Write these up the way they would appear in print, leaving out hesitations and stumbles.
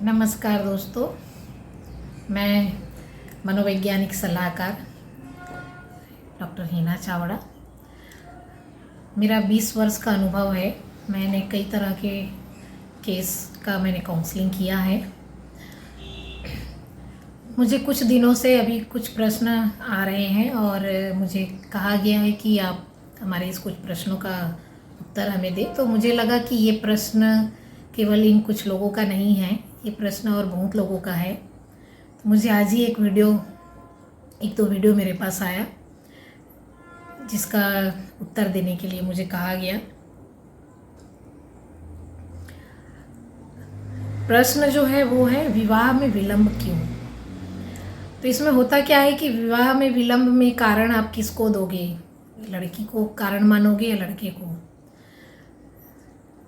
नमस्कार दोस्तों, मैं मनोवैज्ञानिक सलाहकार डॉक्टर हिना चावड़ा। मेरा 20 वर्ष का अनुभव है। मैंने कई तरह के केस का काउंसलिंग किया है। मुझे कुछ दिनों से अभी कुछ प्रश्न आ रहे हैं और मुझे कहा गया है कि आप हमारे इस कुछ प्रश्नों का उत्तर हमें दें। तो मुझे लगा कि ये प्रश्न केवल इन कुछ लोगों का नहीं है, ये प्रश्न और बहुत लोगों का है। तो मुझे आज ही एक दो वीडियो मेरे पास आया जिसका उत्तर देने के लिए मुझे कहा गया। प्रश्न जो है वो है, विवाह में विलंब क्यों? तो इसमें होता क्या है कि विवाह में विलंब में कारण आप किसको दोगे? लड़की को कारण मानोगे या लड़के को?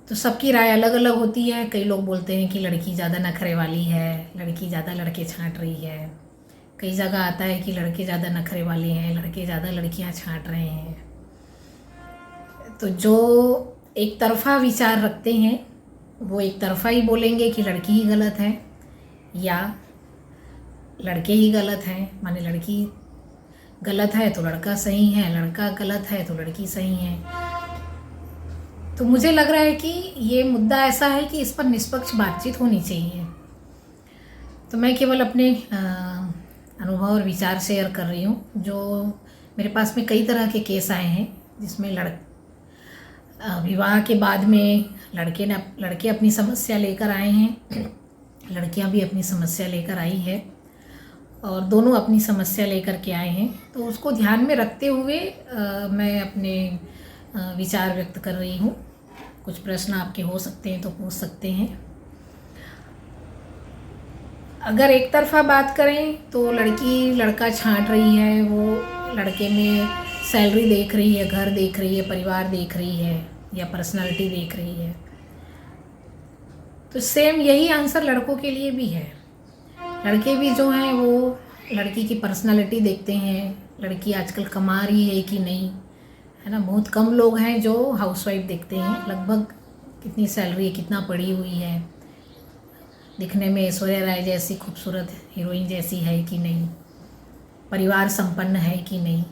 तो सबकी राय अलग अलग होती है। कई लोग बोलते हैं कि लड़की ज़्यादा नखरे वाली है, लड़की ज़्यादा लड़के छांट रही है। कई जगह आता है कि लड़के ज़्यादा नखरे वाले हैं, लड़के ज़्यादा लड़कियां छांट रहे हैं। तो जो एक तरफा विचार रखते हैं वो एक तरफा ही बोलेंगे कि लड़की ही गलत है या लड़के ही गलत हैं। माने लड़की गलत है तो लड़का सही है, लड़का गलत है तो लड़की सही है। तो मुझे लग रहा है कि ये मुद्दा ऐसा है कि इस पर निष्पक्ष बातचीत होनी चाहिए। तो मैं केवल अपने अनुभव और विचार शेयर कर रही हूँ। जो मेरे पास में कई तरह के केस आए हैं जिसमें विवाह के बाद में लड़के अपनी समस्या लेकर आए हैं, लड़कियाँ भी अपनी समस्या लेकर आई है और दोनों अपनी समस्या लेकर के आए हैं। तो उसको ध्यान में रखते हुए मैं अपने विचार व्यक्त कर रही हूँ। कुछ प्रश्न आपके हो सकते हैं तो पूछ सकते हैं। अगर एक तरफा बात करें तो लड़की लड़का छांट रही है, वो लड़के में सैलरी देख रही है, घर देख रही है, परिवार देख रही है या पर्सनालिटी देख रही है। तो सेम यही आंसर लड़कों के लिए भी है। लड़के भी जो हैं वो लड़की की पर्सनालिटी देखते हैं, लड़की आजकल कमा रही है कि नहीं, है ना। बहुत कम लोग हैं जो हाउसवाइफ देखते हैं, लगभग कितनी सैलरी है, कितना पढ़ी हुई है, दिखने में ऐश्वर्या राय जैसी खूबसूरत हीरोइन जैसी है कि नहीं, परिवार संपन्न है कि नहीं।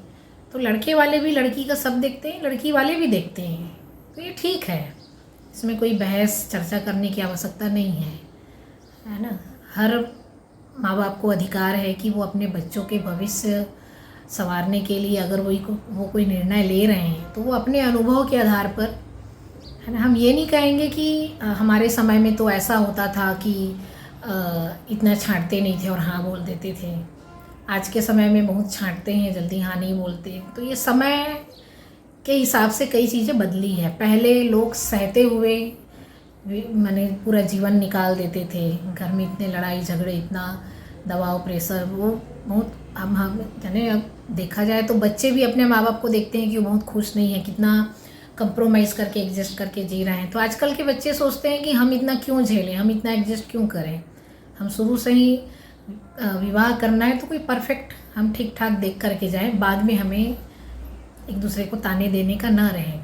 तो लड़के वाले भी लड़की का सब देखते हैं, लड़की वाले भी देखते हैं। तो ये ठीक है, इसमें कोई बहस चर्चा करने की आवश्यकता नहीं है ना। हर माँ बाप को अधिकार है कि वो अपने बच्चों के भविष्य संवारने के लिए अगर वो कोई निर्णय ले रहे हैं तो वो अपने अनुभव के आधार पर, है ना। हम ये नहीं कहेंगे कि हमारे समय में तो ऐसा होता था कि इतना छांटते नहीं थे और हाँ बोल देते थे। आज के समय में बहुत छांटते हैं, जल्दी हाँ नहीं बोलते। तो ये समय के हिसाब से कई चीज़ें बदली है। पहले लोग सहते हुए माने पूरा जीवन निकाल देते थे। घर में इतने लड़ाई झगड़े, इतना दबाव, प्रेशर, वो बहुत हम जाने। अब देखा जाए तो बच्चे भी अपने माँ बाप को देखते हैं कि वो बहुत खुश नहीं है, कितना कंप्रोमाइज़ करके एडजस्ट करके जी रहे हैं। तो आजकल के बच्चे सोचते हैं कि हम इतना क्यों झेलें, हम इतना एडजस्ट क्यों करें। हम शुरू से ही विवाह करना है तो कोई परफेक्ट हम ठीक ठाक देख करके जाएं, बाद में हमें एक दूसरे को ताने देने का ना रहे।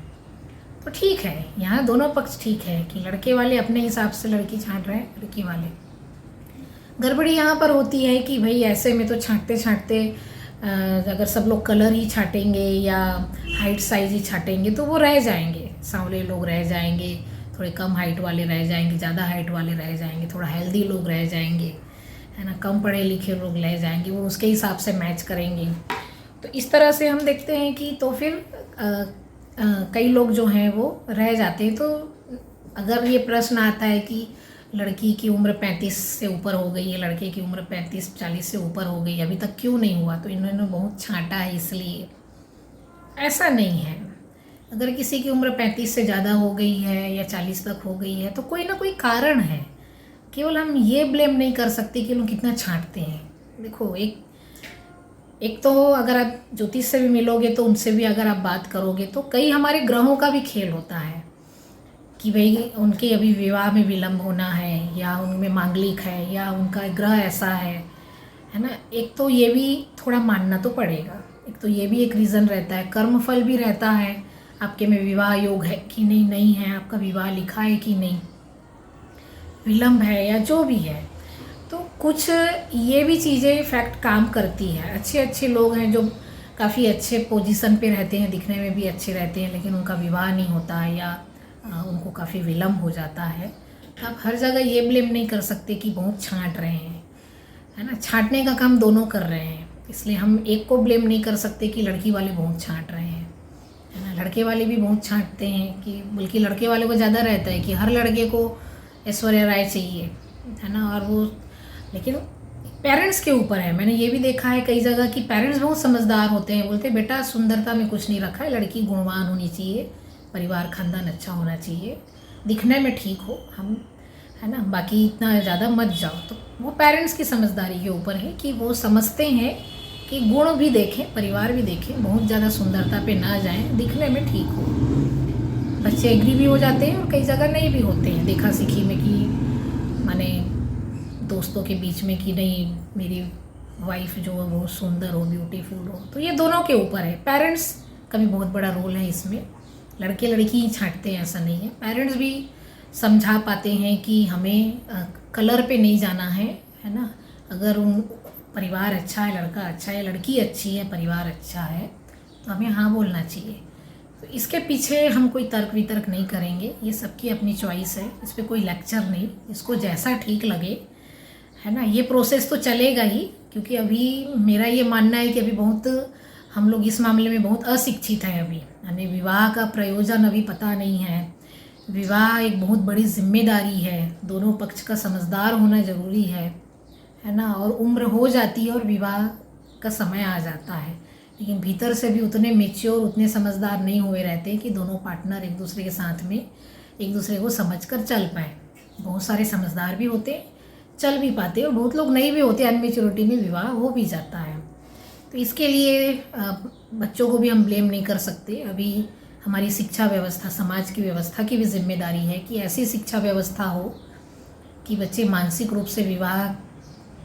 तो ठीक है, यहाँ दोनों पक्ष ठीक है कि लड़के वाले अपने हिसाब से लड़की छांट रहे हैं, लड़की वाले। गड़बड़ी यहाँ पर होती है कि भाई ऐसे में तो छांटते छांटते अगर सब लोग कलर ही छाटेंगे या हाइट साइज ही छाटेंगे तो वो रह जाएंगे। सांवले लोग रह जाएंगे, थोड़े कम हाइट वाले रह जाएंगे, ज़्यादा हाइट वाले रह जाएंगे, थोड़ा हेल्दी लोग रह जाएंगे, है ना, कम पढ़े लिखे लोग रह जाएंगे। वो उसके हिसाब से मैच करेंगे। तो इस तरह से हम देखते हैं कि तो फिर कई लोग जो हैं वो रह जाते हैं। तो अगर ये प्रश्न आता है कि लड़की की उम्र 35 से ऊपर हो गई है, लड़के की उम्र 35-40 से ऊपर हो गई, अभी तक क्यों नहीं हुआ, तो इन्होंने बहुत छांटा है इसलिए, ऐसा नहीं है। अगर किसी की उम्र 35 से ज़्यादा हो गई है या 40 तक हो गई है तो कोई ना कोई कारण है। केवल हम ये ब्लेम नहीं कर सकते कि लोग कितना छांटते हैं। देखो, एक तो अगर आप ज्योतिष से भी मिलोगे तो उनसे भी अगर आप बात करोगे तो कई हमारे ग्रहों का भी खेल होता है कि भाई उनके अभी विवाह में विलंब होना है या उनमें मांगलिक है या उनका ग्रह ऐसा है ना। एक तो ये भी थोड़ा मानना तो पड़ेगा, एक तो ये भी एक रीज़न रहता है। कर्मफल भी रहता है, आपके में विवाह योग है कि नहीं है, आपका विवाह लिखा है कि नहीं। विलम्ब है या जो भी है, तो कुछ ये भी चीज़ें फैक्ट काम करती है। अच्छे अच्छे लोग हैं जो काफ़ी अच्छे पोजीशन पे रहते हैं, दिखने में भी अच्छे रहते हैं, लेकिन उनका विवाह नहीं होता या उनको काफ़ी विलम्ब हो जाता है। तो आप हर जगह ये ब्लेम नहीं कर सकते कि बहुत छांट रहे हैं, है ना। छांटने का काम दोनों कर रहे हैं, इसलिए हम एक को ब्लेम नहीं कर सकते कि लड़की वाले बहुत छांट रहे हैं, है ना। लड़के वाले भी बहुत छांटते हैं, कि बल्कि लड़के वाले को ज़्यादा रहता है कि हर लड़के को ऐश्वर्या राय चाहिए, है ना। और वो लेकिन पेरेंट्स के ऊपर है। मैंने ये भी देखा है कई जगह कि पेरेंट्स बहुत समझदार होते हैं, बोलते हैं बेटा सुंदरता में कुछ नहीं रखा है, लड़की गुणवान होनी चाहिए, परिवार खानदान अच्छा होना चाहिए, दिखने में ठीक हो, हम, है ना, बाकी इतना ज़्यादा मत जाओ। तो वो पेरेंट्स की समझदारी के ऊपर है कि वो समझते हैं कि गुण भी देखें, परिवार भी देखें, बहुत ज़्यादा सुंदरता पे ना जाएं, दिखने में ठीक हो। बच्चे एग्री भी हो जाते हैं और कई जगह नहीं भी होते हैं, देखा सीखी में कि माने दोस्तों के बीच में कि नहीं मेरी वाइफ जो है वो सुंदर हो, ब्यूटीफुल हो। तो ये दोनों के ऊपर है, पेरेंट्स का भी बहुत बड़ा रोल है इसमें। लड़के लड़की ही छांटते हैं ऐसा नहीं है, पेरेंट्स भी समझा पाते हैं कि हमें कलर पे नहीं जाना है ना। अगर उन परिवार अच्छा है, लड़का अच्छा है, लड़की अच्छी है, परिवार अच्छा है, तो हमें हाँ बोलना चाहिए। तो इसके पीछे हम कोई तर्क वितर्क नहीं करेंगे, ये सबकी अपनी चॉइस है, इस पर कोई लेक्चर नहीं, इसको जैसा ठीक लगे, है ना। ये प्रोसेस तो चलेगा ही, क्योंकि अभी मेरा ये मानना है कि अभी बहुत हम लोग इस मामले में बहुत अशिक्षित हैं। अभी हमें विवाह का प्रयोजन अभी पता नहीं है। विवाह एक बहुत बड़ी जिम्मेदारी है, दोनों पक्ष का समझदार होना ज़रूरी है ना। और उम्र हो जाती है और विवाह का समय आ जाता है, लेकिन भीतर से भी उतने मेच्योर, उतने समझदार नहीं हुए रहते कि दोनों पार्टनर एक दूसरे के साथ में एक दूसरे को समझकर चल पाए। बहुत सारे समझदार भी होते, चल भी पाते, और बहुत लोग नहीं भी होते, अनमेच्योरिटी में विवाह हो भी जाता है। तो इसके लिए बच्चों को भी हम ब्लेम नहीं कर सकते। अभी हमारी शिक्षा व्यवस्था, समाज की व्यवस्था की भी जिम्मेदारी है कि ऐसी शिक्षा व्यवस्था हो कि बच्चे मानसिक रूप से विवाह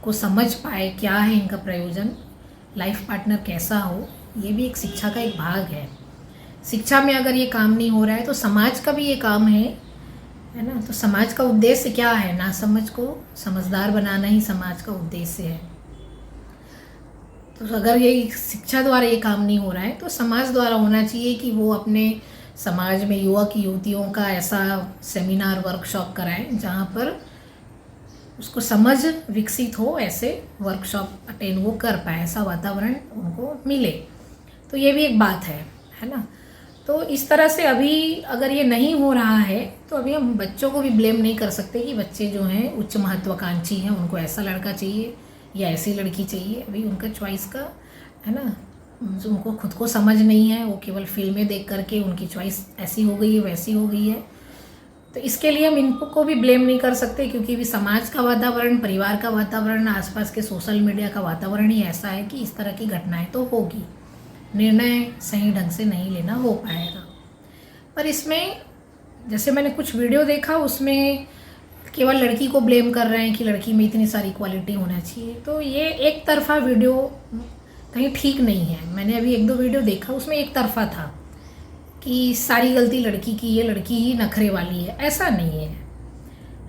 को समझ पाए, क्या है इनका प्रयोजन, लाइफ पार्टनर कैसा हो। ये भी एक शिक्षा का एक भाग है। शिक्षा में अगर ये काम नहीं हो रहा है तो समाज का भी ये काम है ना। तो समाज का उद्देश्य क्या है, ना समझ को समझदार बनाना ही समाज का उद्देश्य है। तो अगर ये शिक्षा द्वारा ये काम नहीं हो रहा है तो समाज द्वारा होना चाहिए कि वो अपने समाज में युवक युवतियों का ऐसा सेमिनार, वर्कशॉप कराएं जहाँ पर उसको समझ विकसित हो, ऐसे वर्कशॉप अटेंड वो कर पाए, ऐसा वातावरण उनको मिले। तो ये भी एक बात है ना। तो इस तरह से अभी अगर ये नहीं हो रहा है तो अभी हम बच्चों को भी ब्लेम नहीं कर सकते कि बच्चे जो हैं उच्च महत्वाकांक्षी हैं, उनको ऐसा लड़का चाहिए या ऐसी लड़की चाहिए। अभी उनका चॉइस का, है ना, उनको खुद को समझ नहीं है, वो केवल फिल्में देख करके उनकी चॉइस ऐसी हो गई है, वैसी हो गई है। तो इसके लिए हम इनको भी ब्लेम नहीं कर सकते, क्योंकि भी समाज का वातावरण, परिवार का वातावरण, आसपास के सोशल मीडिया का वातावरण ही ऐसा है कि इस तरह की घटनाएं तो होगी। निर्णय सही ढंग से नहीं लेना हो पाएगा। पर इसमें जैसे मैंने कुछ वीडियो देखा, उसमें केवल लड़की को ब्लेम कर रहे हैं कि लड़की में इतनी सारी क्वालिटी होना चाहिए। तो ये एक तरफा वीडियो कहीं ठीक नहीं है। मैंने अभी एक दो वीडियो देखा, उसमें एक तरफा था कि सारी गलती लड़की की, ये लड़की ही नखरे वाली है। ऐसा नहीं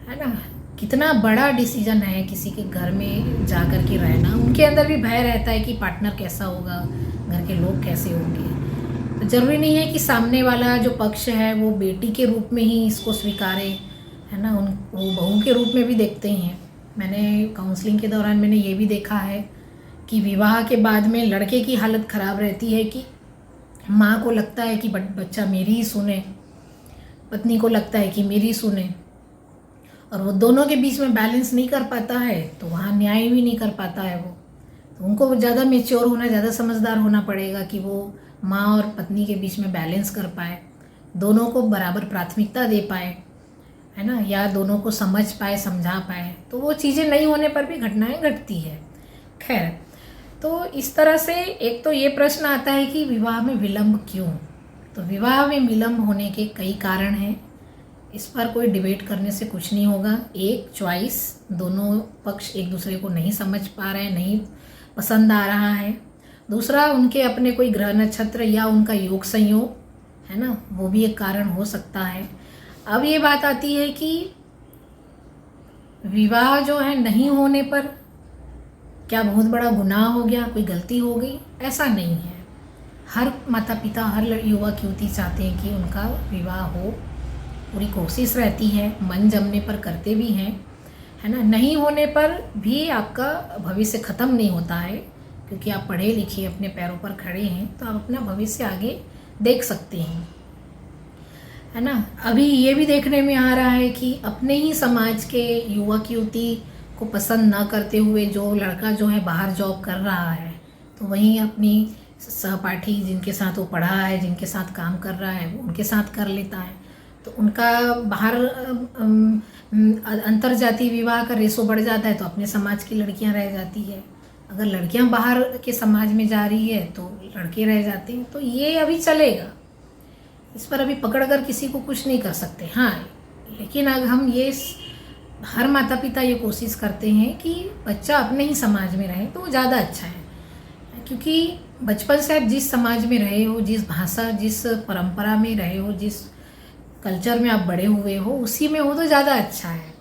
है ना। कितना बड़ा डिसीजन है किसी के घर में जा कर के रहना। उनके अंदर भी भय रहता है कि पार्टनर कैसा होगा, घर के लोग कैसे होंगे। तो ज़रूरी नहीं है कि सामने वाला जो पक्ष है वो बेटी के रूप में ही इसको स्वीकारे, है ना। वो बहू के रूप में भी देखते हैं। मैंने काउंसलिंग के दौरान मैंने ये भी देखा है कि विवाह के बाद में लड़के की हालत ख़राब रहती है कि माँ को लगता है कि बच्चा मेरी ही सुने, पत्नी को लगता है कि मेरी सुने, और वो दोनों के बीच में बैलेंस नहीं कर पाता है, तो वहाँ न्याय भी नहीं कर पाता है वो। तो उनको ज़्यादा मेच्योर होना, ज़्यादा समझदार होना पड़ेगा कि वो माँ और पत्नी के बीच में बैलेंस कर पाए, दोनों को बराबर प्राथमिकता दे पाए, है ना, या दोनों को समझ पाए, समझा पाए। तो वो चीज़ें नहीं होने पर भी घटनाएं घटती है। खैर, तो इस तरह से एक तो ये प्रश्न आता है कि विवाह में विलम्ब क्यों। तो विवाह में विलम्ब होने के कई कारण हैं, इस पर कोई डिबेट करने से कुछ नहीं होगा। एक, चॉइस, दोनों पक्ष एक दूसरे को नहीं समझ पा रहे हैं, नहीं पसंद आ रहा है। दूसरा, उनके अपने कोई ग्रह नक्षत्र या उनका योग संयोग, है ना, वो भी एक कारण हो सकता है। अब ये बात आती है कि विवाह जो है नहीं होने पर क्या बहुत बड़ा गुनाह हो गया, कोई गलती हो गई? ऐसा नहीं है। हर माता पिता, हर युवक युवती चाहते हैं कि उनका विवाह हो, पूरी कोशिश रहती है, मन जमने पर करते भी हैं, है ना। नहीं होने पर भी आपका भविष्य ख़त्म नहीं होता है, क्योंकि आप पढ़े लिखे अपने पैरों पर खड़े हैं, तो आप अपना भविष्य आगे देख सकते हैं, है ना। अभी ये भी देखने में आ रहा है कि अपने ही समाज के युवक युवती को पसंद ना करते हुए जो लड़का जो है बाहर जॉब कर रहा है, तो वहीं अपनी सहपाठी जिनके साथ वो पढ़ा है, जिनके साथ काम कर रहा है, उनके साथ कर लेता है। तो उनका बाहर अंतरजातीय विवाह का रेशो बढ़ जाता है, तो अपने समाज की लड़कियां रह जाती है। अगर लड़कियां बाहर के समाज में जा रही है तो लड़के रह जाते हैं। तो ये अभी चलेगा, इस पर अभी पकड़ कर किसी को कुछ नहीं कर सकते। हाँ, लेकिन अगर हम ये हर माता पिता ये कोशिश करते हैं कि बच्चा अपने ही समाज में रहे तो वो ज़्यादा अच्छा है, क्योंकि बचपन से आप जिस समाज में रहे हो, जिस भाषा, जिस परंपरा में रहे हो, जिस कल्चर में आप बड़े हुए हो, उसी में हो तो ज़्यादा अच्छा है,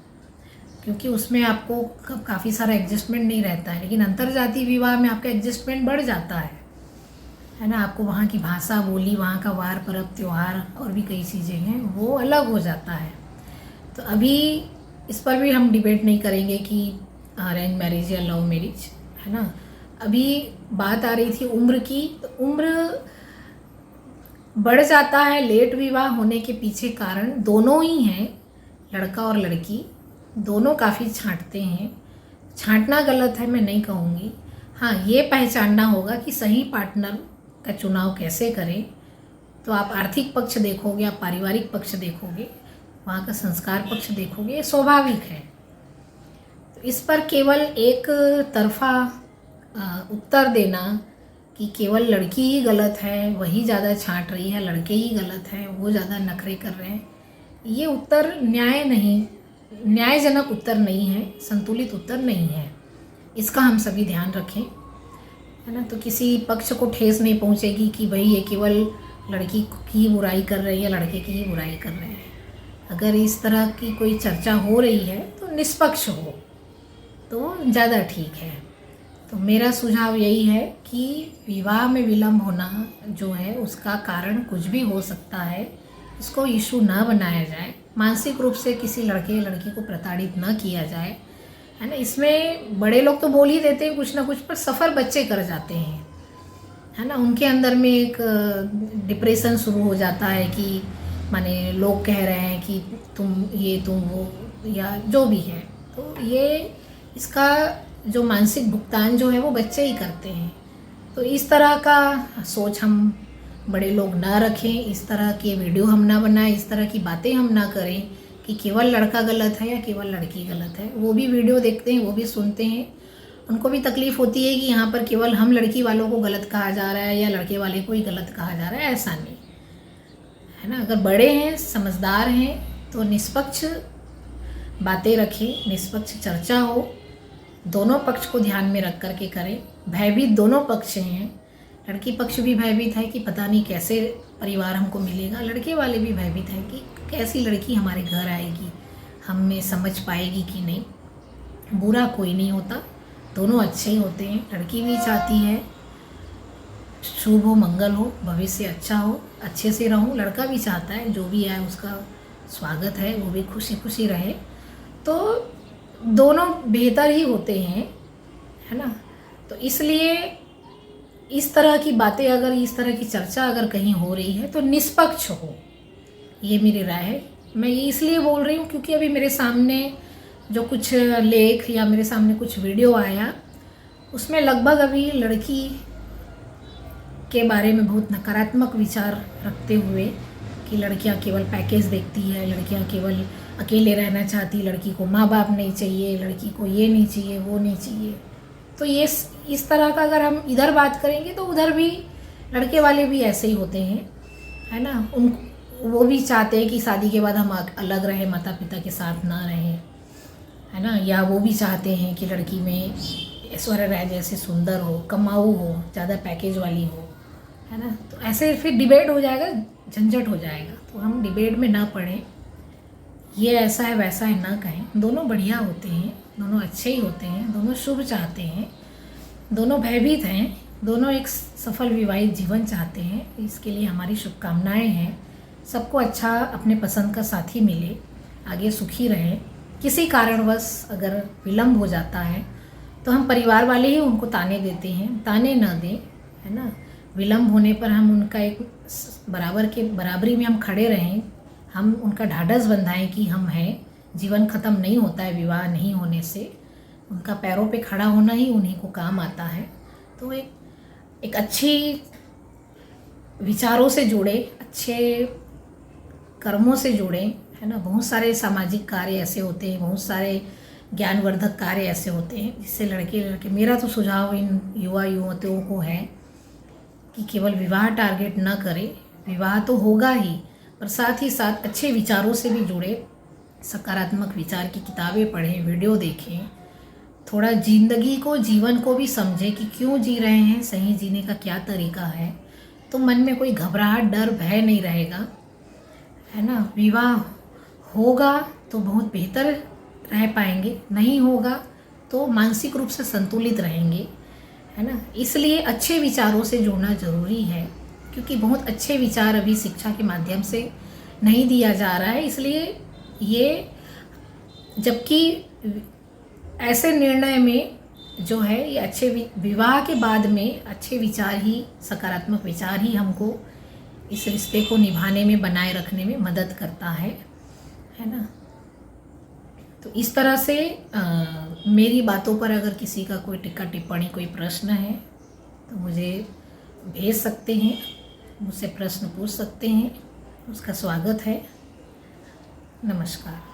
क्योंकि उसमें आपको काफ़ी सारा एडजस्टमेंट नहीं रहता है। लेकिन अंतरजातीय विवाह में आपका एडजस्टमेंट बढ़ जाता है ना। आपको वहाँ की भाषा, बोली, वहाँ का वार, पर्व, त्यौहार और भी कई चीज़ें हैं, वो अलग हो जाता है। तो अभी इस पर भी हम डिबेट नहीं करेंगे कि अरेंज मैरिज या लव मैरिज, है ना। अभी बात आ रही थी उम्र की, तो उम्र बढ़ जाता है। लेट विवाह होने के पीछे कारण दोनों ही हैं, लड़का और लड़की दोनों काफ़ी छांटते हैं। छांटना गलत है, मैं नहीं कहूँगी। हाँ, ये पहचानना होगा कि सही पार्टनर का चुनाव कैसे करें। तो आप आर्थिक पक्ष देखोगे, आप पारिवारिक पक्ष देखोगे, वहाँ का संस्कार पक्ष देखोगे, ये स्वाभाविक है। तो इस पर केवल एक तरफा उत्तर देना कि केवल लड़की ही गलत है, वही ज़्यादा छांट रही है, लड़के ही गलत हैं, वो ज़्यादा नखरे कर रहे हैं, ये उत्तर न्यायजनक उत्तर नहीं है, संतुलित उत्तर नहीं है। इसका हम सभी ध्यान रखें, है ना। तो किसी पक्ष को ठेस नहीं पहुंचेगी कि भाई ये केवल लड़की की बुराई कर रहे हैं या लड़के की ही बुराई कर रहे हैं। अगर इस तरह की कोई चर्चा हो रही है तो निष्पक्ष हो तो ज़्यादा ठीक है। तो मेरा सुझाव यही है कि विवाह में विलम्ब होना जो है उसका कारण कुछ भी हो सकता है, इसको इशू ना बनाया जाए। मानसिक रूप से किसी लड़के या लड़की को प्रताड़ित ना किया जाए, है ना। इसमें बड़े लोग तो बोल ही देते हैं कुछ ना कुछ, पर सफ़र बच्चे कर जाते हैं, है ना। उनके अंदर में एक डिप्रेशन शुरू हो जाता है कि माने लोग कह रहे हैं कि तुम ये तुम वो या जो भी है। तो ये इसका जो मानसिक भुगतान जो है वो बच्चे ही करते हैं। तो इस तरह का सोच हम बड़े लोग ना रखें, इस तरह के वीडियो हम ना बनाएं, इस तरह की बातें हम ना करें कि केवल लड़का गलत है या केवल लड़की गलत है। वो भी वीडियो देखते हैं, वो भी सुनते हैं, उनको भी तकलीफ़ होती है कि यहाँ पर केवल हम लड़की वालों को गलत कहा जा रहा है या लड़के वाले को ही गलत कहा जा रहा है, ऐसा नहीं, है ना। अगर बड़े हैं, समझदार हैं, तो निष्पक्ष बातें रखें, निष्पक्ष चर्चा हो, दोनों पक्ष को ध्यान में रख करके करें। भयभीत दोनों पक्ष हैं, लड़की पक्ष भी भयभीत है कि पता नहीं कैसे परिवार हमको मिलेगा, लड़के वाले भी भयभीत हैं कि कैसी लड़की हमारे घर आएगी, हम में समझ पाएगी कि नहीं। बुरा कोई नहीं होता, दोनों अच्छे ही होते हैं। लड़की भी चाहती है शुभ हो, मंगल हो, भविष्य अच्छा हो, अच्छे से रहूं। लड़का भी चाहता है जो भी आए उसका स्वागत है, वो भी खुशी खुशी रहे। तो दोनों बेहतर ही होते हैं, है ना। तो इसलिए इस तरह की बातें, अगर इस तरह की चर्चा अगर कहीं हो रही है तो निष्पक्ष हो, ये मेरी राय है। मैं ये इसलिए बोल रही हूँ क्योंकि अभी मेरे सामने जो कुछ लेख या मेरे सामने कुछ वीडियो आया, उसमें लगभग अभी लड़की के बारे में बहुत नकारात्मक विचार रखते हुए कि लड़कियां केवल पैकेज देखती है, लड़कियां केवल अकेले रहना चाहती, लड़की को माँ बाप नहीं चाहिए, लड़की को ये नहीं चाहिए, वो नहीं चाहिए। तो ये इस तरह का अगर हम इधर बात करेंगे तो उधर भी लड़के वाले भी ऐसे ही होते हैं, है ना। वो भी चाहते हैं कि शादी के बाद हम अलग रहें, माता पिता के साथ ना रहें, है ना। या वो भी चाहते हैं कि लड़की में ऐश्वर्या राय जैसे सुंदर हो, कमाऊ हो, ज़्यादा पैकेज वाली हो, है ना। तो ऐसे फिर डिबेट हो जाएगा, झंझट हो जाएगा। तो हम डिबेट में ना पड़ें, ये ऐसा है वैसा है ना कहें, दोनों बढ़िया होते हैं, दोनों अच्छे ही होते हैं, दोनों शुभ चाहते हैं, दोनों भयभीत हैं, दोनों एक सफल विवाहित जीवन चाहते हैं। इसके लिए हमारी शुभकामनाएं हैं। सबको अच्छा अपने पसंद का साथी मिले, आगे सुखी रहें। किसी कारणवश अगर विलम्ब हो जाता है तो हम परिवार वाले ही उनको ताने देते हैं, ताने न दें, है ना। विलम्ब होने पर हम उनका एक बराबरी में हम खड़े रहें, हम उनका ढाढ़स बंधाएं कि हम हैं, जीवन ख़त्म नहीं होता है विवाह नहीं होने से, उनका पैरों पे खड़ा होना ही उन्हीं को काम आता है। तो एक अच्छी विचारों से जुड़े, अच्छे कर्मों से जुड़े, है ना। बहुत सारे सामाजिक कार्य ऐसे होते हैं, बहुत सारे ज्ञानवर्धक कार्य ऐसे होते हैं जिससे लड़के मेरा तो सुझाव इन युवा युवतियों को है कि केवल विवाह टारगेट न करें। विवाह तो होगा ही, पर साथ ही साथ अच्छे विचारों से भी जुड़े, सकारात्मक विचार की किताबें पढ़ें, वीडियो देखें, थोड़ा जिंदगी को, जीवन को भी समझें कि क्यों जी रहे हैं, सही जीने का क्या तरीका है। तो मन में कोई घबराहट, डर, भय नहीं रहेगा, है ना। विवाह होगा तो बहुत बेहतर रह पाएंगे, नहीं होगा तो मानसिक रूप से संतुलित रहेंगे, है ना। इसलिए अच्छे विचारों से जुड़ना ज़रूरी है, क्योंकि बहुत अच्छे विचार अभी शिक्षा के माध्यम से नहीं दिया जा रहा है। इसलिए ये, जबकि ऐसे निर्णय में जो है ये अच्छे विवाह के बाद में अच्छे विचार ही, सकारात्मक विचार ही हमको इस रिश्ते को निभाने में, बनाए रखने में मदद करता है ना। तो इस तरह से मेरी बातों पर अगर किसी का कोई टिक्का टिप्पणी, कोई प्रश्न है तो मुझे भेज सकते हैं, मुझसे प्रश्न पूछ सकते हैं। उसका स्वागत है। नमस्कार।